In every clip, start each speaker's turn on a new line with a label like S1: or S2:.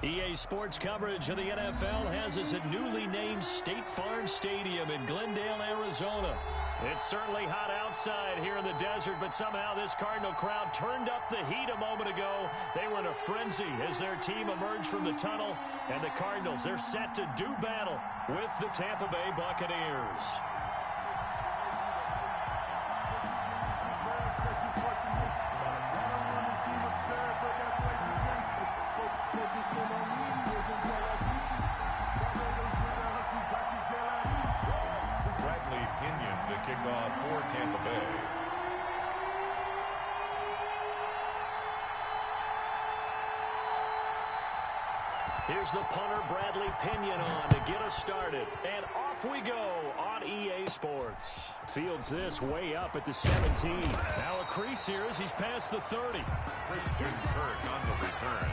S1: EA Sports coverage of the NFL has us at newly named State Farm Stadium in Glendale, Arizona. It's certainly hot outside here in the desert, but somehow this Cardinal crowd turned up the heat a moment ago. They were in a frenzy as their team emerged from the tunnel, and the Cardinals, they're set to do battle with the Tampa Bay Buccaneers.
S2: Kickoff for Tampa Bay.
S1: Here's the punter, Bradley Pinion, on to get us started. And off we go on EA Sports. Fields this way up at the 17. Now a crease here as he's past the 30.
S2: Christian Kirk on the return.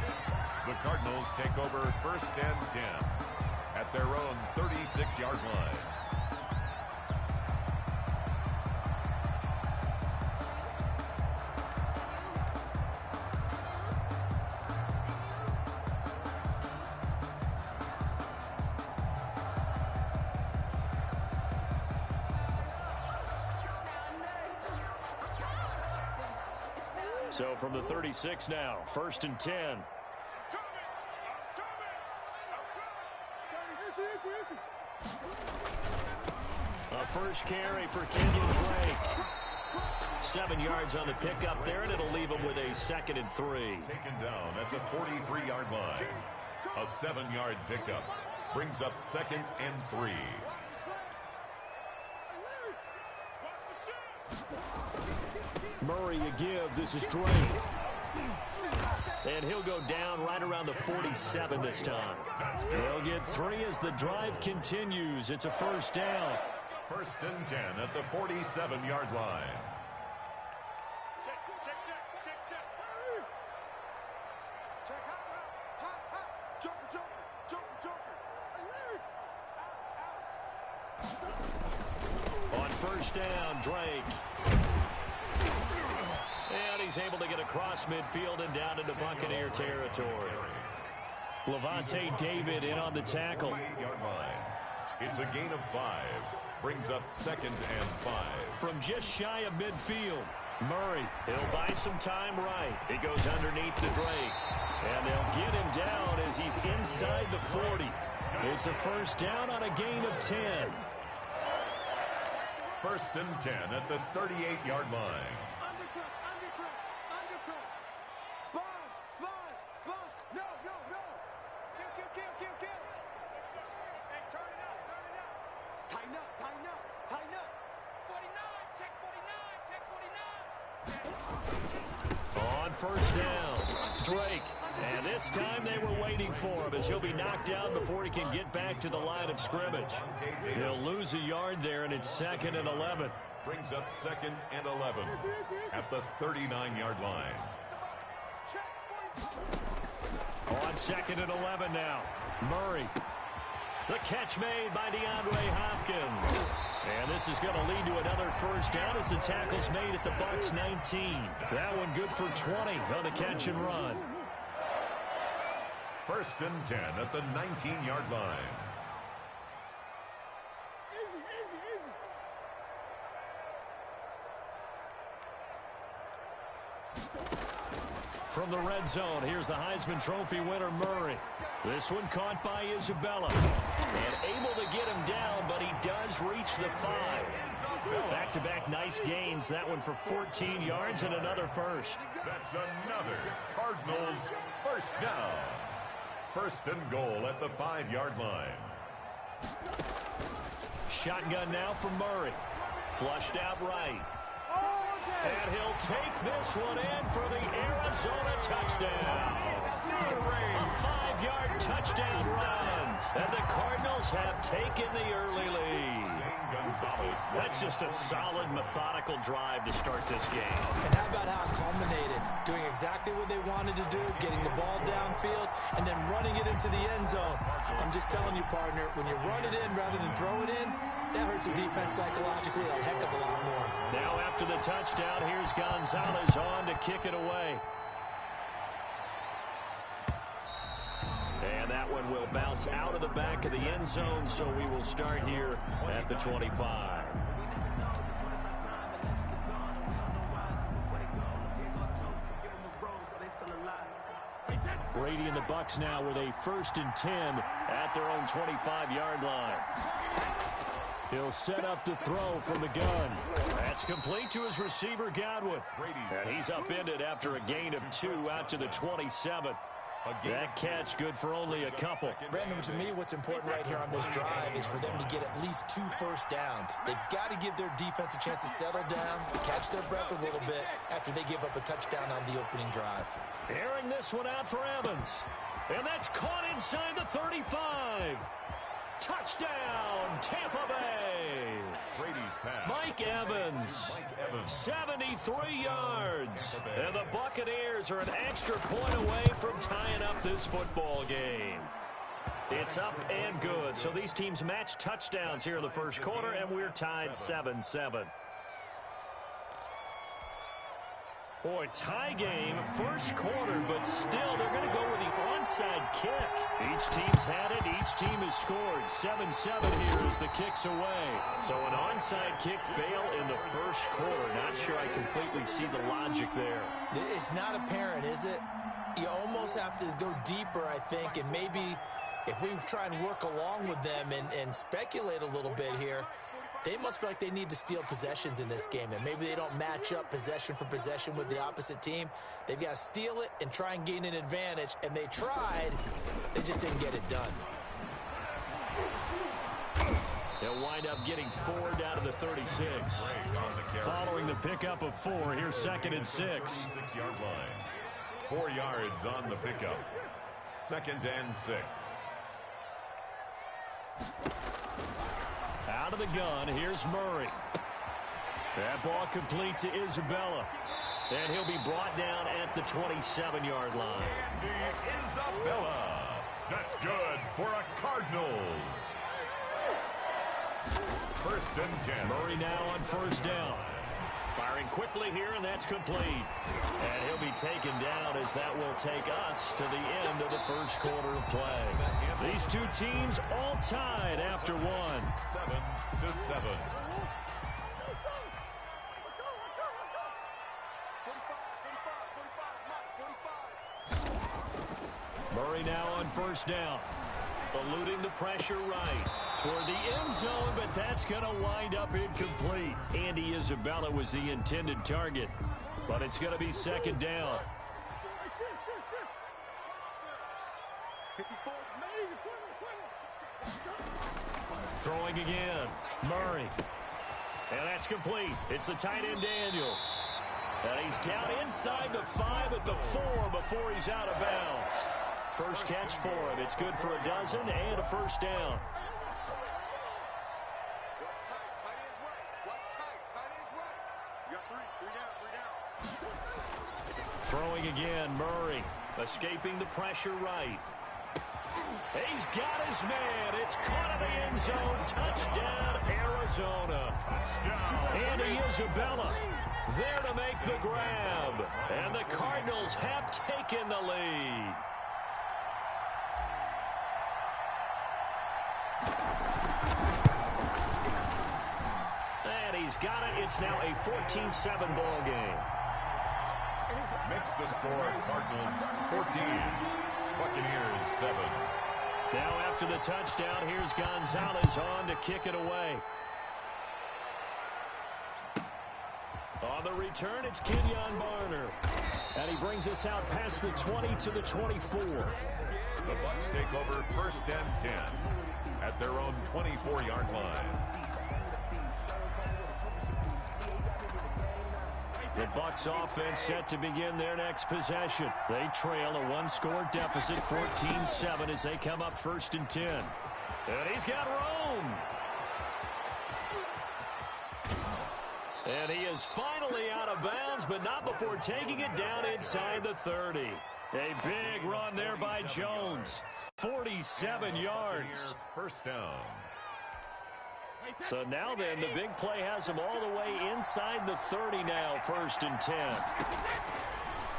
S2: The Cardinals take over 1st and 10 at their own 36-yard line.
S1: So from the 36 now, 1st and 10. A first carry for Kenyon Drake. 7 yards on the pickup there, and it'll leave him with a 2nd and 3.
S2: Taken down at the 43-yard line. A 7-yard pickup brings up 2nd and 3.
S1: Murray a give. This is Drake. And he'll go down right around the 47 this time. They'll get 3 as the drive continues. It's a 1st down.
S2: 1st and 10 at the 47-yard line.
S1: On 1st down, Drake. And he's able to get across midfield and down into Buccaneer territory. Levante David in on the tackle.
S2: 8-yard line. It's a gain of 5. Brings up 2nd and 5.
S1: From just shy of midfield, Murray, he'll buy some time right. He goes underneath the Drake. And they'll get him down as he's inside the 40. It's a 1st down on a gain of 10.
S2: 1st and 10 at the 38-yard line.
S1: On 1st down, Drake. And this time they were waiting for him as he'll be knocked down before he can get back to the line of scrimmage. He'll lose a yard there, and it's 2nd and 11.
S2: Brings up 2nd and 11 at the 39-yard line.
S1: On 2nd and 11 now, Murray. The catch made by DeAndre Hopkins. And this is going to lead to another 1st down as the tackle's made at the Bucs 19. That one good for 20 on the catch and run.
S2: 1st and 10 at the 19-yard line.
S1: From the red zone, here's the Heisman Trophy winner, Murray. This one caught by Isabella. And able to get him down, but he does reach the 5. Back-to-back nice gains. That one for 14 yards and another 1st.
S2: That's another Cardinals 1st down. 1st and goal at the 5-yard line.
S1: Shotgun now from Murray. Flushed out right. And he'll take this one in for the Arizona touchdown. A 5-yard touchdown run. And the Cardinals have taken the early lead. That's just a solid, methodical drive to start this game.
S3: And how about how it culminated? Doing exactly what they wanted to do, getting the ball downfield, and then running it into the end zone. I'm just telling you, partner, when you run it in rather than throw it in, that hurts the defense psychologically a heck of a lot more.
S1: Now after the touchdown, here's Gonzalez on to kick it away. And that one will bounce out of the back of the end zone, so we will start here at the 25. Brady and the Bucs now with a 1st and 10 at their own 25-yard line. He'll set up to throw from the gun. That's complete to his receiver, Godwin. And he's upended after a gain of 2 out to the 27. That catch good for only a couple.
S3: Brandon, to me, what's important right here on this drive is for them to get at least 2 first downs. They've got to give their defense a chance to settle down, catch their breath a little bit after they give up a touchdown on the opening drive.
S1: Airing this one out for Evans. And that's caught inside the 35. Touchdown, Tampa Bay.
S2: Brady's pass.
S1: Mike Evans, 73 yards. And the Buccaneers are an extra point away from tying up this football game. It's up and good. So these teams match touchdowns here in the first quarter, and we're tied 7-7. Boy, tie game, first quarter, but still they're going to go with the onside kick. Each team's had it. Each team has scored. 7-7 here as the kick's away. So an onside kick fail in the first quarter. Not sure I completely see the logic there.
S3: It's not apparent, is it? You almost have to go deeper, I think, and maybe if we try and work along with them and speculate a little bit here, they must feel like they need to steal possessions in this game, and maybe they don't match up possession for possession with the opposite team. They've got to steal it and try and gain an advantage, and they tried. They just didn't get it done.
S1: They'll wind up getting 4 down to the 36. Following the pickup of 4, here's 2nd and 6.
S2: 6-yard line. 4 yards on the pickup. 2nd and 6.
S1: Out of the gun, here's Murray. That ball complete to Isabella. And he'll be brought down at the 27-yard line.
S2: Andy Isabella. That's good for a Cardinals. 1st and 10.
S1: Murray now on 1st down. Firing quickly here, and that's complete. And he'll be taken down as that will take us to the end of the first quarter of play. These two teams all tied after 1.
S2: 7-7.
S1: Murray now on 1st down. Eluding the pressure right toward the end zone, but that's going to wind up incomplete. Andy Isabella was the intended target, but it's going to be 2nd down. Throwing again, Murray. And that's complete. It's the tight end Daniels. And he's down inside the 5 at the 4 before he's out of bounds. First catch for him. It's good for a dozen and a 1st down. Throwing again, Murray. Escaping the pressure right. He's got his man. It's caught in the end zone. Touchdown, Arizona. Andy Isabella there to make the grab. And the Cardinals have taken the lead. And he's got it. It's now a 14-7 ball game.
S2: Makes the score Cardinals 14. Buccaneers 7.
S1: Now after the touchdown, here's Gonzalez on to kick it away. On the return, it's Kenyon Barner. And he brings us out past the 20 to the 24.
S2: The Bucs take over 1st and 10 at their own 24-yard line.
S1: The Bucs offense set to begin their next possession. They trail a 1-score deficit, 14-7, as they come up 1st and 10. And he's got room. And he is finally out of bounds, but not before taking it down inside the 30. A big run there by Jones. 47 yards.
S2: 1st down.
S1: So now then, the big play has him all the way inside the 30 now, 1st and 10.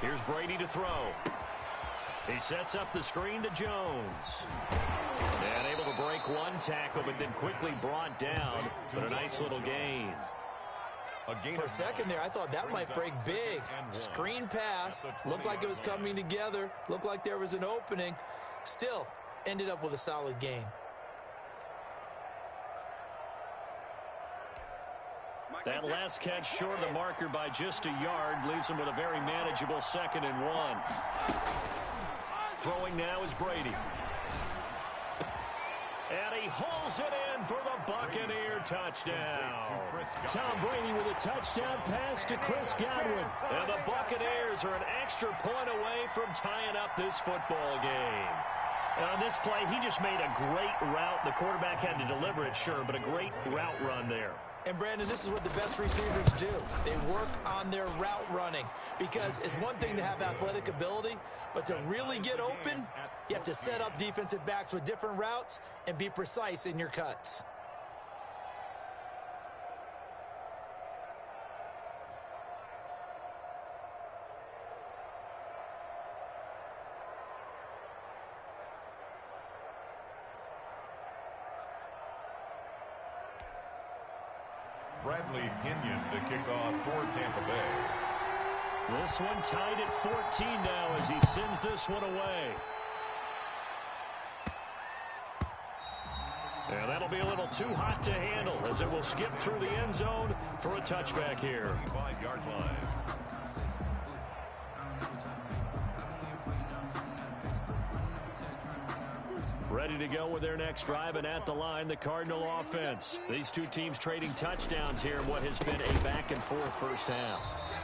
S1: Here's Brady to throw. He sets up the screen to Jones. And able to break one tackle, but then quickly brought down. But a nice little gain.
S3: For a second there, I thought that might break big. Screen pass. Looked like it was coming together. Looked like there was an opening. Still, ended up with a solid gain.
S1: That last catch short of the marker by just a yard leaves him with a very manageable 2nd and 1. Throwing now is Brady. And he hauls it in for the Buccaneer touchdown. Tom Brady with a touchdown pass to Chris Godwin. And the Buccaneers are an extra point away from tying up this football game. And on this play, he just made a great route. The quarterback had to deliver it, sure, but a great route run there.
S3: And, Brandon, this is what the best receivers do. They work on their route running because it's one thing to have athletic ability, but to really get open, you have to set up defensive backs with different routes and be precise in your cuts.
S2: Bradley Pinion to kick off for Tampa Bay.
S1: This one tied at 14 now as he sends this one away. And that'll be a little too hot to handle as it will skip through the end zone for a touchback here.
S2: 25-yard line.
S1: Ready to go with their next drive, and at the line, the Cardinal offense. These two teams trading touchdowns here in what has been a back-and-forth first half.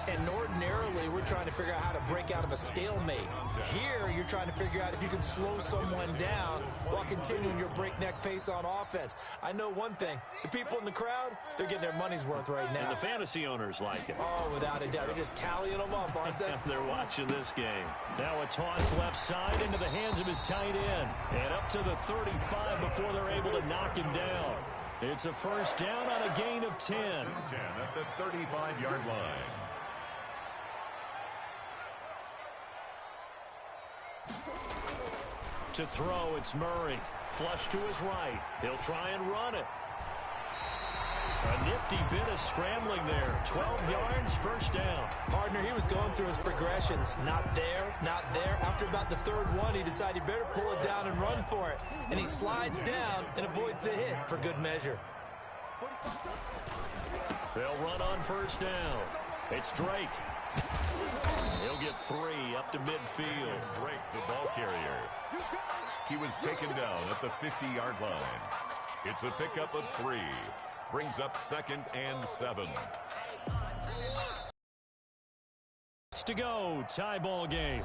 S3: And ordinarily, we're trying to figure out how to break out of a stalemate. Here, you're trying to figure out if you can slow someone down while continuing your breakneck pace on offense. I know one thing. The people in the crowd, they're getting their money's worth right now.
S1: And the fantasy owners like it.
S3: Oh, without a doubt. They're just tallying them up, aren't they?
S1: They're watching this game. Now a toss left side into the hands of his tight end. And up to the 35 before they're able to knock him down. It's a first down on a gain of 10.
S2: 10 at the 35-yard line.
S1: To throw, it's Murray. Flush to his right. He'll try and run it. A nifty bit of scrambling there. 12 yards, first down.
S3: Partner, he was going through his progressions. Not there, not there. After about the third one, he decided he better pull it down and run for it. And he slides down and avoids the hit for good measure.
S1: They'll run on first down. It's Drake. He'll get 3 up to midfield.
S2: Drake, the ball carrier. He was taken down at the 50-yard line. It's a pickup of 3. Brings up 2nd and 7.
S1: It's to go. Tie ball game.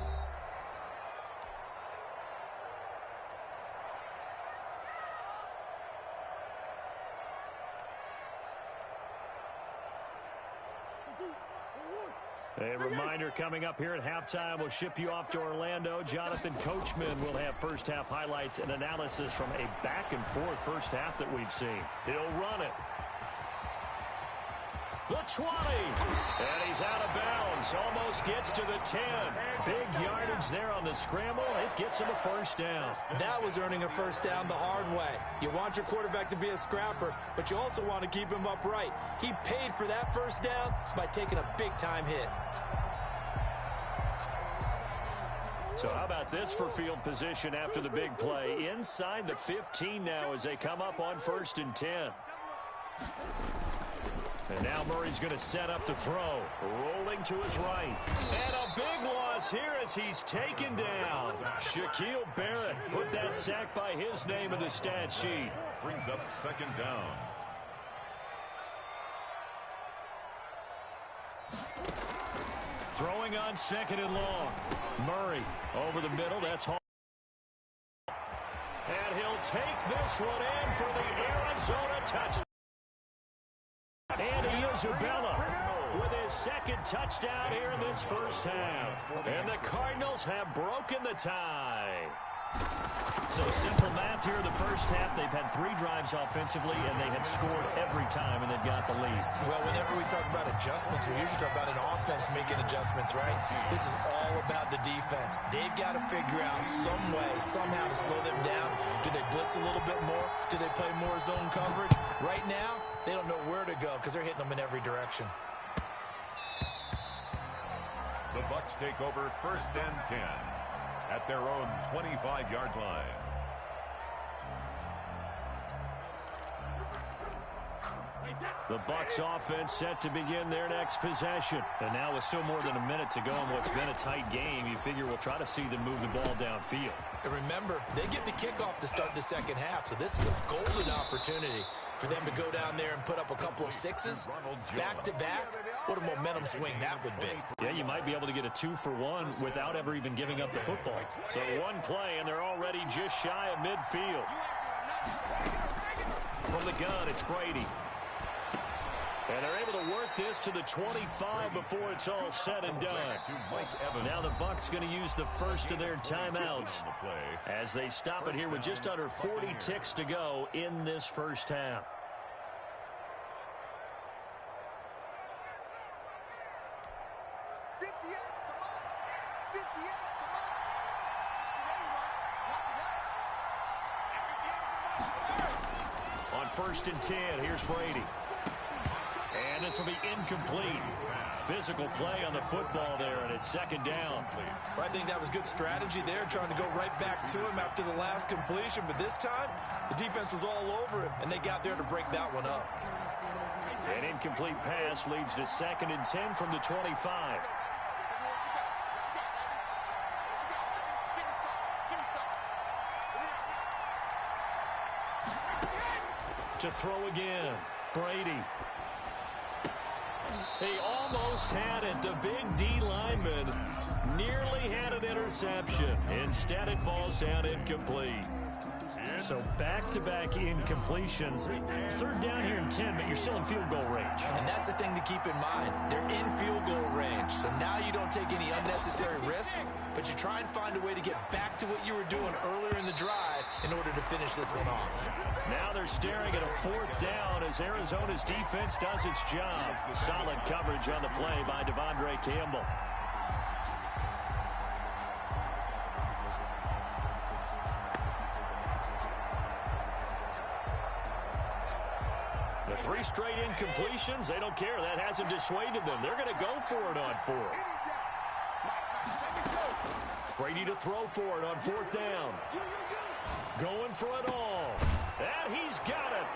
S1: A reminder coming up here at halftime. We'll ship you off to Orlando. Jonathan Coachman will have first half highlights and analysis from a back-and-forth first half that we've seen. He'll run it. The 20. And he's out of bounds. Almost gets to the 10. Big yardage there on the scramble. It gets him a first down.
S3: That was earning a first down the hard way. You want your quarterback to be a scrapper, but you also want to keep him upright. He paid for that first down by taking a big-time hit.
S1: So how about this for field position after the big play? Inside the 15 now as they come up on 1st and 10. And now Murray's going to set up to throw. Rolling to his right. And a big loss here as he's taken down. Shaquille Barrett put that sack by his name in the stat sheet.
S2: Brings up 2nd down.
S1: Throwing on 2nd and long. Murray over the middle. That's Hall. And he'll take this one in for the Arizona touchdown. And Isabella with his 2nd touchdown here in this first half. And the Cardinals have broken the tie. So simple math here in the first half. They've had 3 drives offensively, and they have scored every time, and they've got the lead.
S3: Well, whenever we talk about adjustments, we usually talk about an offense making adjustments, right? This is all about the defense. They've got to figure out some way, somehow to slow them down. Do they blitz a little bit more? Do they play more zone coverage? Right now, they don't know where to go because they're hitting them in every direction.
S2: The Bucs take over 1st and 10 at their own 25-yard line.
S1: The Bucs offense set to begin their next possession. And now with still more than a minute to go in what's been a tight game, you figure we'll try to see them move the ball downfield.
S3: And remember, they get the kickoff to start the second half, so this is a golden opportunity for them to go down there and put up a couple of 6s back-to-back. What a momentum swing that would be.
S1: Yeah, you might be able to get a 2-for-1 without ever even giving up the football. So one play, and they're already just shy of midfield. From the gun, it's Brady. And they're able to work this to the 25 before it's all said and done. Now the Bucs going to use the first of their timeouts as they stop it here with just under 40 ticks to go in this first half. On 1st and 10, here's Brady. And this will be incomplete. Physical play on the football there, and it's 2nd down.
S3: Well, I think that was good strategy there, trying to go right back to him after the last completion. But this time, the defense was all over him, and they got there to break that one up.
S1: An incomplete pass leads to 2nd and 10 from the 25. To throw again, Brady. He almost had it. The big D lineman nearly had an interception. Instead, it falls down incomplete. So back-to-back incompletions. 3rd down here and 10, but you're still in field goal range.
S3: And that's the thing to keep in mind. They're in field goal range. So now you don't take any unnecessary risks, but you try and find a way to get back to what you were doing earlier in the drive in order to finish this one off.
S1: Now they're staring at a 4th down as Arizona's defense does its job. Solid coverage on the play by Devondre Campbell. The 3 straight incompletions, they don't care. That hasn't dissuaded them. They're going to go for it on 4th. Brady to throw for it on 4th down. Going for it all. And he's got it.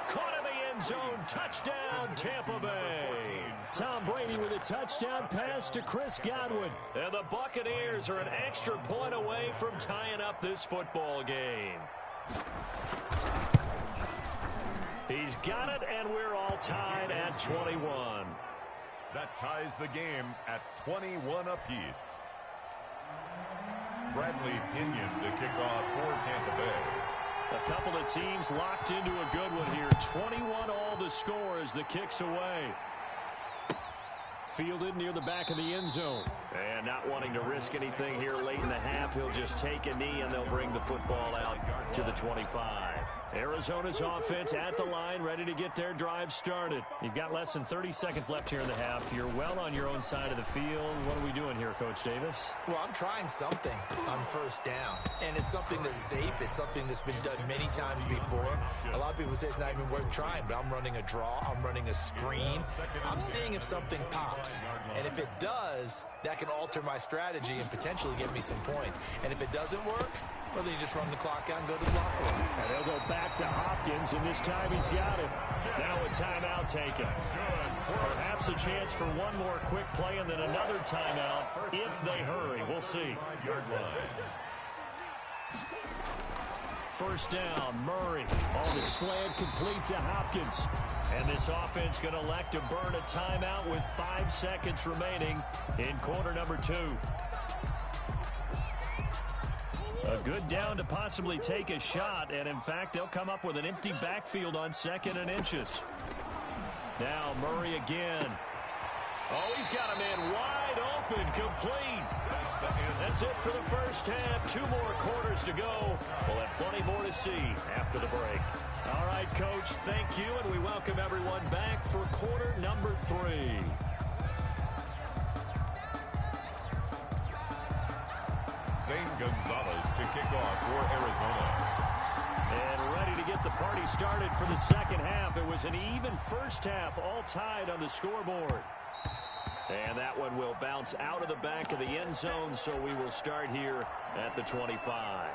S1: Caught in the end zone. Touchdown, Tampa Bay. Tom Brady with a touchdown pass to Chris Godwin. And the Buccaneers are an extra point away from tying up this football game. He's got it, and we're all tied at 21.
S2: That ties the game at 21 apiece. Bradley Pinion to kick off for Tampa Bay.
S1: A couple of teams locked into a good one here. 21 all the score as the kick's away. Fielded near the back of the end zone. And not wanting to risk anything here late in the half, he'll just take a knee and they'll bring the football out to the 25. Arizona's offense at the line, ready to get their drive started. You've got less than 30 seconds left here in the half. You're well on your own side of the field. What are we doing here, Coach Davis?
S3: Well, I'm trying something on 1st down. And it's something that's safe. It's something that's been done many times before. A lot of people say it's not even worth trying, but I'm running a draw. I'm running a screen. I'm seeing if something pops. And if it does, that can alter my strategy and potentially get me some points. And if it doesn't work, well, then you just run the clock out and go to the locker room.
S1: And they'll go back to Hopkins, and this time he's got it. Now a timeout taken. Perhaps a chance for one more quick play and then another timeout if they hurry. We'll see. 1st down, Murray. On the slant, complete to Hopkins. And this offense going to elect to burn a timeout with 5 seconds remaining in quarter number 2. A good down to possibly take a shot, and in fact, they'll come up with an empty backfield on 2nd and inches. Now Murray again. Oh, he's got a man wide open, complete. That's it for the first half. 2 more quarters to go. We'll have plenty more to see after the break. All right, Coach, thank you, and we welcome everyone back for quarter number 3.
S2: Zane Gonzalez to kick off for Arizona.
S1: And ready to get the party started for the second half. It was an even first half, all tied on the scoreboard. And that one will bounce out of the back of the end zone, so we will start here at the 25.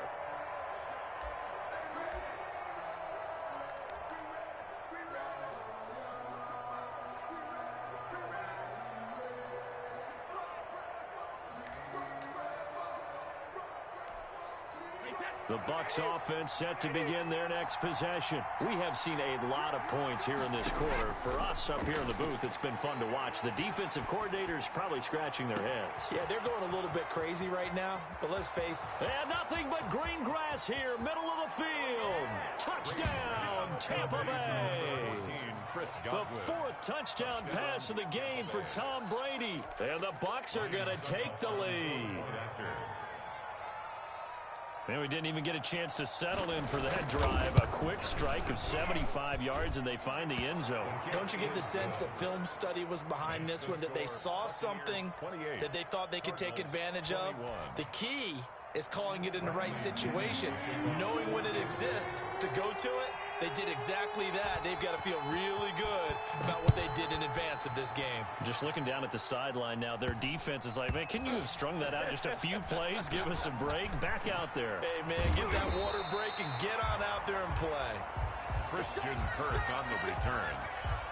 S1: The Bucs offense set to begin their next possession. We have seen a lot of points here in this quarter. For us up here in the booth, it's been fun to watch. The defensive coordinators probably scratching their heads.
S3: Yeah, they're going a little bit crazy right now, but let's face it.
S1: And nothing but green grass here, middle of the field. Touchdown, Tampa Bay. The 4th touchdown pass of the game for Tom Brady. And the Bucs are going to take the lead. And we didn't even get a chance to settle in for that drive. A quick strike of 75 yards, and they find the end zone.
S3: Don't you get the sense that film study was behind this one, that they saw something that they thought they could take advantage of? The key is calling it in the right situation, knowing when it exists to go to it. They did exactly that. They've got to feel really good about what they did in advance of this game.
S1: Just looking down at the sideline now, their defense is like, man, can you have strung that out just a few plays? Give us a break. Back out there.
S3: Hey, man, give that water break and get on out there and play.
S2: Christian Kirk on the return.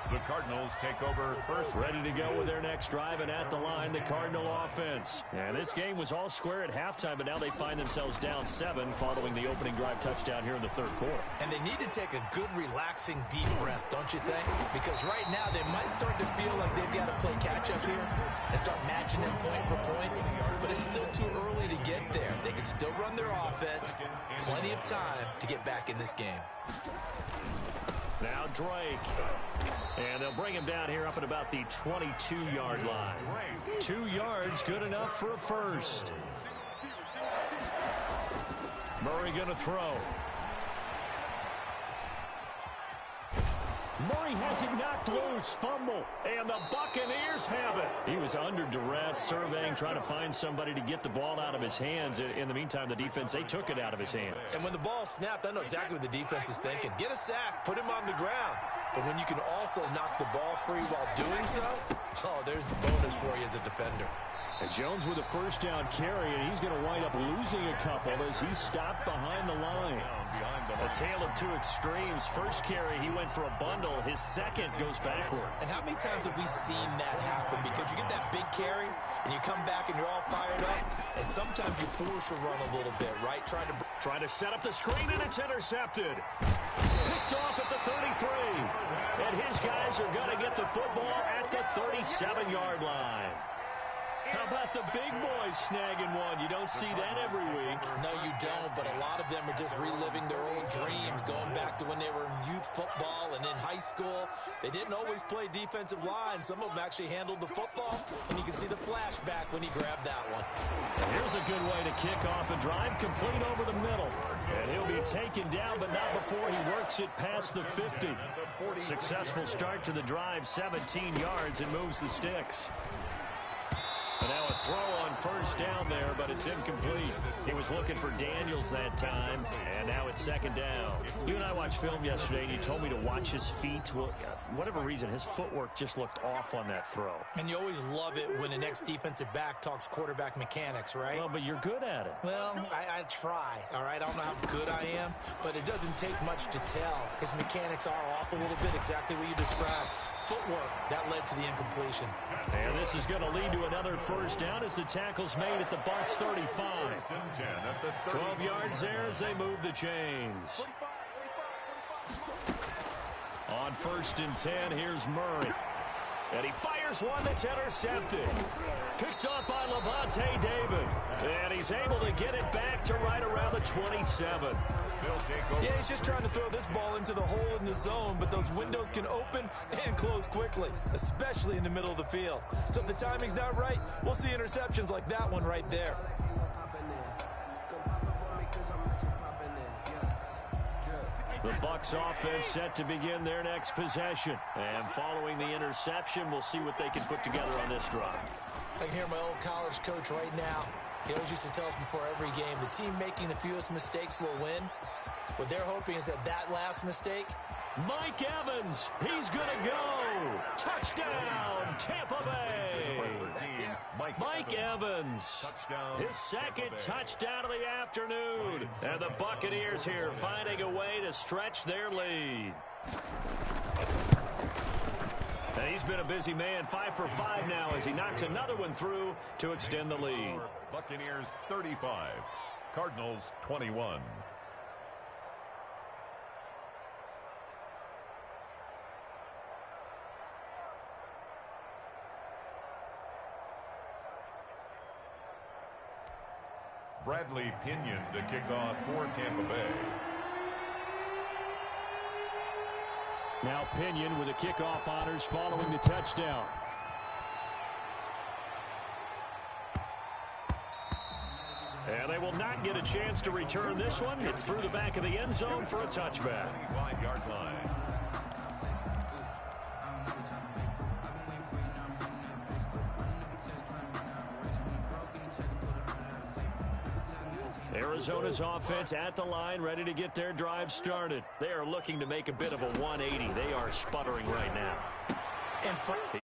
S2: The Cardinals take over first.
S1: Ready to go with their next drive, and at the line, the Cardinal offense. And this game was all square at halftime, but now they find themselves down 7 following the opening drive touchdown here in the 3rd quarter.
S3: And they need to take a good, relaxing, deep breath, don't you think? Because right now, they might start to feel like they've got to play catch-up here and start matching them point for point. But it's still too early to get there. They can still run their offense. Plenty of time to get back in this game.
S1: Now Drake. And they'll bring him down here up at about the 22-yard line. 2 yards, good enough for a first. Murray going to throw. Murray has it knocked loose. Fumble. And the Buccaneers have it. He was under duress, surveying, trying to find somebody to get the ball out of his hands. In the meantime, the defense, they took it out of his hands.
S3: And when the ball snapped, I know exactly what the defense is thinking. Get a sack. Put him on the ground. But when you can also knock the ball free while doing so, oh, there's the bonus for you as a defender.
S1: And Jones with a first down carry, and he's going to wind up losing a couple as he stopped behind the line. A tale of 2 extremes. First carry, he went for a bundle. His second goes backward.
S3: And how many times have we seen that happen? Because you get that big carry, and you come back and you're all fired up, and sometimes you force a run a little bit, right?
S1: Trying to set up the screen, and it's intercepted. Picked off at the 33. And his guys are going to get the football at the 37-yard line. How about the big boys snagging one? You don't see that every week.
S3: No, you don't, but a lot of them are just reliving their old dreams, going back to when they were in youth football and in high school. They didn't always play defensive line. Some of them actually handled the football, and you can see the flashback when he grabbed that one.
S1: Here's a good way to kick off a drive, complete over the middle. And he'll be taken down, but not before he works it past the 50. Successful start to the drive, 17 yards, and moves the sticks. And now a throw on first down there, but it's incomplete. He was looking for Daniels that time, and now it's second down. You and I watched film yesterday, and you told me to watch his feet. Well, for whatever reason, his footwork just looked off on that throw.
S3: And you always love it when an ex-defensive back talks quarterback mechanics, right?
S1: Well, but you're good at it.
S3: Well, I try, all right? I don't know how good I am, but it doesn't take much to tell. His mechanics are off a little bit, exactly what you described. Footwork, that led to the incompletion.
S1: And this is going to lead to another first down as the tackle's made at the Bucs 35. 12 yards there as they move the chains. On 1st and 10, here's Murray. And he fires one that's intercepted. Picked up by Levante David. And he he's able to get it back to right around the 27.
S3: Yeah, he's just trying to throw this ball into the hole in the zone, but those windows can open and close quickly, especially in the middle of the field. So if the timing's not right, we'll see interceptions like that one right there.
S1: The Bucs offense set to begin their next possession. And following the interception, we'll see what they can put together on this drive.
S3: I can hear my old college coach right now. He always used to tell us before every game, the team making the fewest mistakes will win. What they're hoping is that last mistake.
S1: Mike Evans, he's going to go. Touchdown, Tampa Bay. Mike Evans, his second touchdown of the afternoon. And the Buccaneers here finding a way to stretch their lead. And he's been a busy man, 5 for 5 now as he knocks another one through to extend the lead.
S2: Buccaneers 35, Cardinals 21. Bradley Pinion to kick off for Tampa Bay.
S1: Now Pinion with the kickoff honors following the touchdown. And they will not get a chance to return this one. It's through the back of the end zone for a touchback.
S2: 25-yard line.
S1: Arizona's offense at the line, ready to get their drive started. They are looking to make a bit of a 180. They are sputtering right now.
S3: And